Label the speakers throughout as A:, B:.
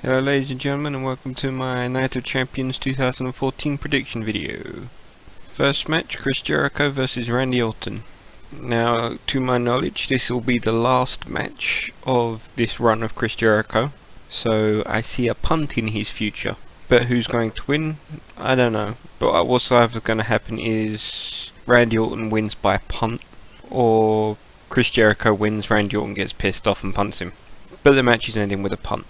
A: Hello ladies and gentlemen, and welcome to my Night of Champions 2014 prediction video. First match, Chris Jericho versus Randy Orton. Now, to my knowledge, this will be the last match of this run of Chris Jericho, so I see a punt in his future. But who's going to win? I don't know. But what's either going to happen is Randy Orton wins by punt, or Chris Jericho wins, Randy Orton gets pissed off and punts him. But the match is ending with a punt.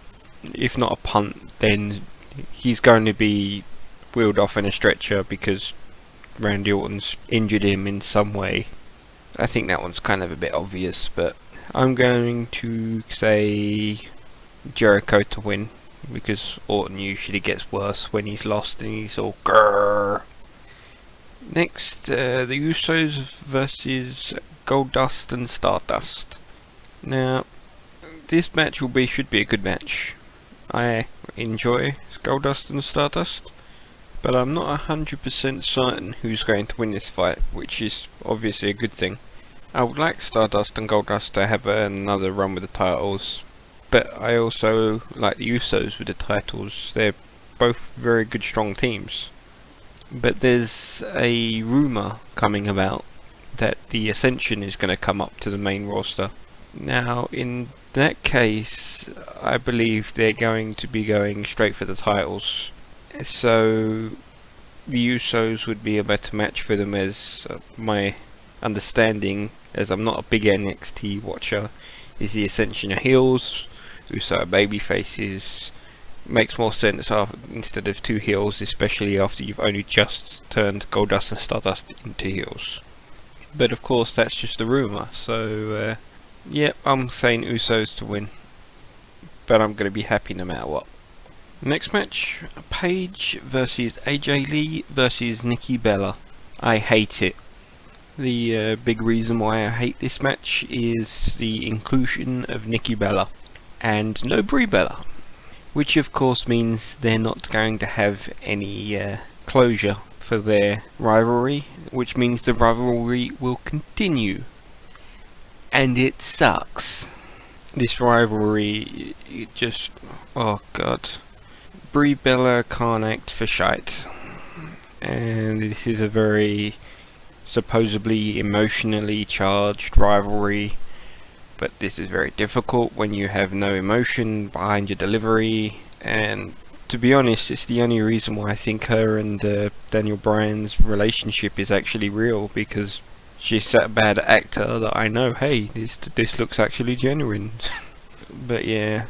A: If not a punt, then he's going to be wheeled off in a stretcher because Randy Orton's injured him in some way. I think that one's kind of a bit obvious, but I'm going to say Jericho to win because Orton usually gets worse when he's lost and he's all grrr. Next, the Usos versus Goldust and Stardust. Now, this match should be a good match. I enjoy Goldust and Stardust, but I'm not 100% certain who's going to win this fight, which is obviously a good thing. I would like Stardust and Goldust to have another run with the titles, but I also like the Usos with the titles. They're both very good, strong teams. But there's a rumour coming about that the Ascension is going to come up to the main roster. Now, in that case, I believe they're going to be going straight for the titles. So, the Usos would be a better match for them, as my understanding, as I'm not a big NXT watcher, is the Ascension are heels, Uso are baby faces. Makes more sense instead of two heels, especially after you've only just turned Goldust and Stardust into heels. But of course, that's just a rumour, so yep, I'm saying Usos to win, but I'm going to be happy no matter what. Next match, Paige versus AJ Lee versus Nikki Bella. I hate it. The big reason why I hate this match is the inclusion of Nikki Bella and no Brie Bella, which of course means they're not going to have any closure for their rivalry, which means the rivalry will continue. And it sucks. This rivalry, it just, oh god. Brie Bella can't act for shite. And this is a very supposedly emotionally charged rivalry. But this is very difficult when you have no emotion behind your delivery. And to be honest, it's the only reason why I think her and Daniel Bryan's relationship is actually real, because she's such a bad actor that I know, hey, this looks actually genuine. But yeah,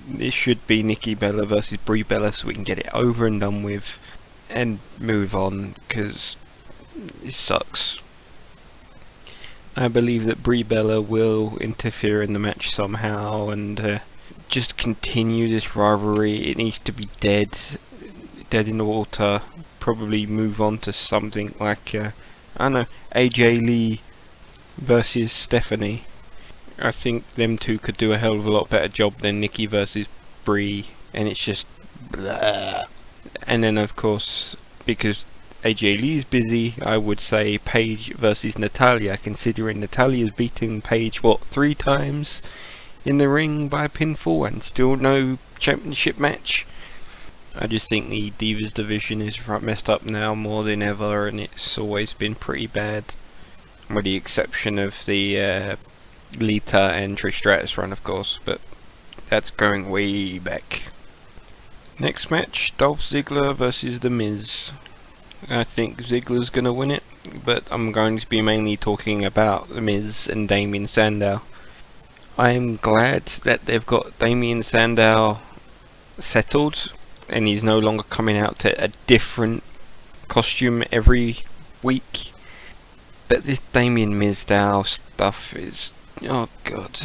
A: this should be Nikki Bella versus Brie Bella so we can get it over and done with and move on, because it sucks. I believe that Brie Bella will interfere in the match somehow and just continue this rivalry. It needs to be dead in the water. Probably move on to something like I don't know, AJ Lee versus Stephanie. I think them two could do a hell of a lot better job than Nikki versus Brie, and it's just blah. And then of course, because AJ Lee's busy, I would say Paige versus Natalya, considering Natalya's beaten Paige 3 times in the ring by pinfall and still no championship match. I just think the Divas division is messed up now more than ever, and it's always been pretty bad, with the exception of the Lita and Trish Stratus run, of course, but that's going way back. Next match, Dolph Ziggler versus The Miz. I think Ziggler's gonna win it, but I'm going to be mainly talking about The Miz and Damien Sandow. I'm glad that they've got Damien Sandow settled, and he's no longer coming out to a different costume every week. But this Damien Mizdow stuff is, oh god,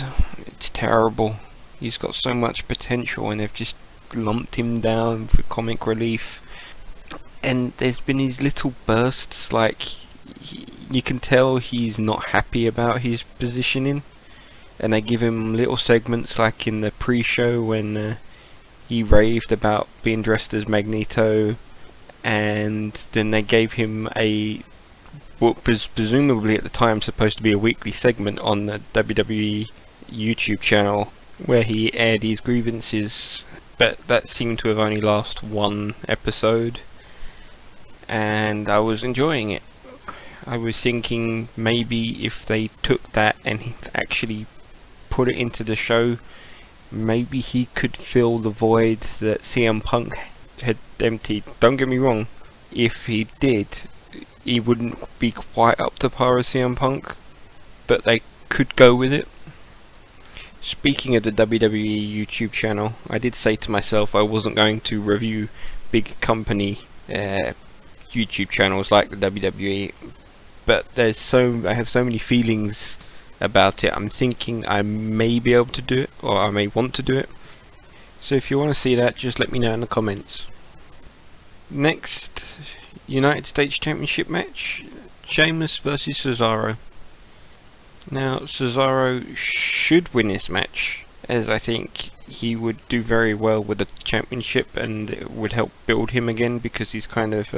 A: it's terrible. He's got so much potential and they've just lumped him down for comic relief. And there's been these little bursts, like you can tell he's not happy about his positioning, and they give him little segments like in the pre-show when he raved about being dressed as Magneto, and then they gave him what was presumably at the time supposed to be a weekly segment on the WWE YouTube channel where he aired his grievances but that seemed to have only lasted one episode, and I was enjoying it. I was thinking maybe if they took that and actually put it into the show, maybe he could fill the void that CM Punk had emptied. Don't get me wrong, if he did, he wouldn't be quite up to par as CM Punk, but they could go with it. Speaking of the WWE YouTube channel, I did say to myself I wasn't going to review big company YouTube channels like the WWE, but I have so many feelings about it. I'm thinking I may be able to do it, or I may want to do it. So if you want to see that, just let me know in the comments. Next, United States Championship match, Sheamus versus Cesaro. Now Cesaro should win this match, as I think he would do very well with the championship, and it would help build him again, because he's kind of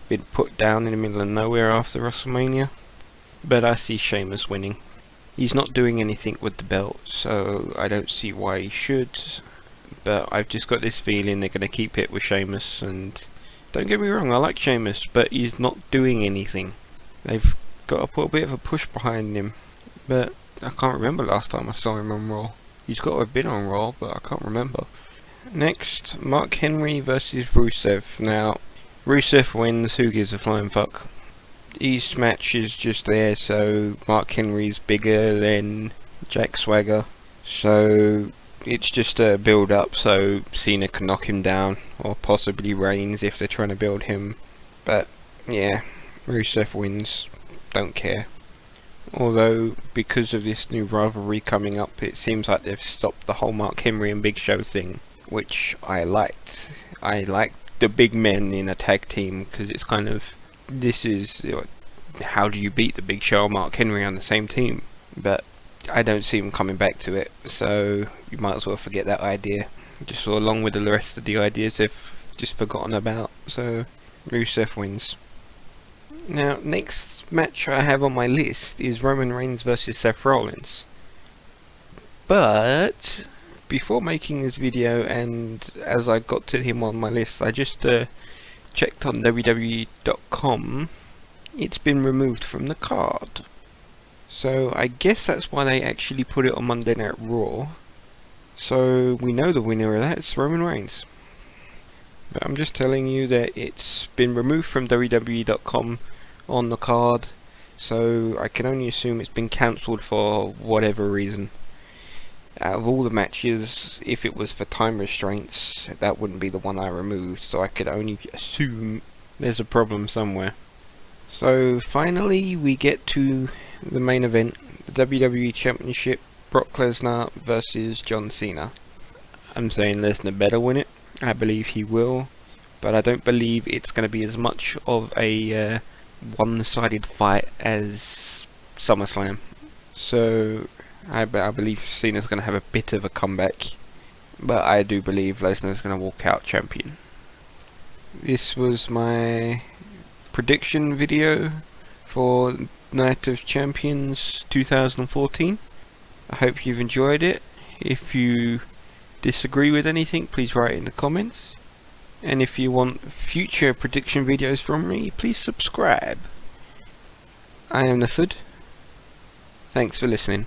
A: been put down in the middle of nowhere after WrestleMania. But I see Sheamus winning. He's not doing anything with the belt, so I don't see why he should, but I've just got this feeling they're going to keep it with Sheamus. And don't get me wrong, I like Sheamus, but he's not doing anything. They've got to put a bit of a push behind him, but I can't remember last time I saw him on Raw. He's got to have been on Raw, but I can't remember. Next, Mark Henry versus Rusev. Now, Rusev wins, who gives a flying fuck? Each match is just there, so Mark Henry's bigger than Jack Swagger, so it's just a build up so Cena can knock him down, or possibly Reigns if they're trying to build him. But yeah, Rusev wins, don't care. Although, because of this new rivalry coming up, it seems like they've stopped the whole Mark Henry and Big Show thing, which I liked. I liked the big men in a tag team, because it's kind of, this is, how do you beat the Big Show and Mark Henry on the same team? But I don't see him coming back to it, so you might as well forget that idea. Just along with the rest of the ideas they've just forgotten about, so Rusev wins. Now, next match I have on my list is Roman Reigns versus Seth Rollins. But before making this video, and as I got to him on my list, I just checked on WWE.com. It's been removed from the card. So I guess that's why they actually put it on Monday Night Raw. So we know the winner of that is Roman Reigns. But I'm just telling you that it's been removed from WWE.com on the card, so I can only assume it's been cancelled for whatever reason. Out of all the matches, if it was for time restraints, that wouldn't be the one I removed, so I could only assume there's a problem somewhere. So finally we get to the main event, the WWE Championship, Brock Lesnar versus John Cena. I'm saying Lesnar better win it. I believe he will, but I don't believe it's going to be as much of a one-sided fight as SummerSlam. So I believe Cena's going to have a bit of a comeback, but I do believe Lesnar's going to walk out champion. This was my prediction video for Night of Champions 2014. I hope you've enjoyed it. If you disagree with anything, please write in the comments. And if you want future prediction videos from me, please subscribe. I am Nafud. Thanks for listening.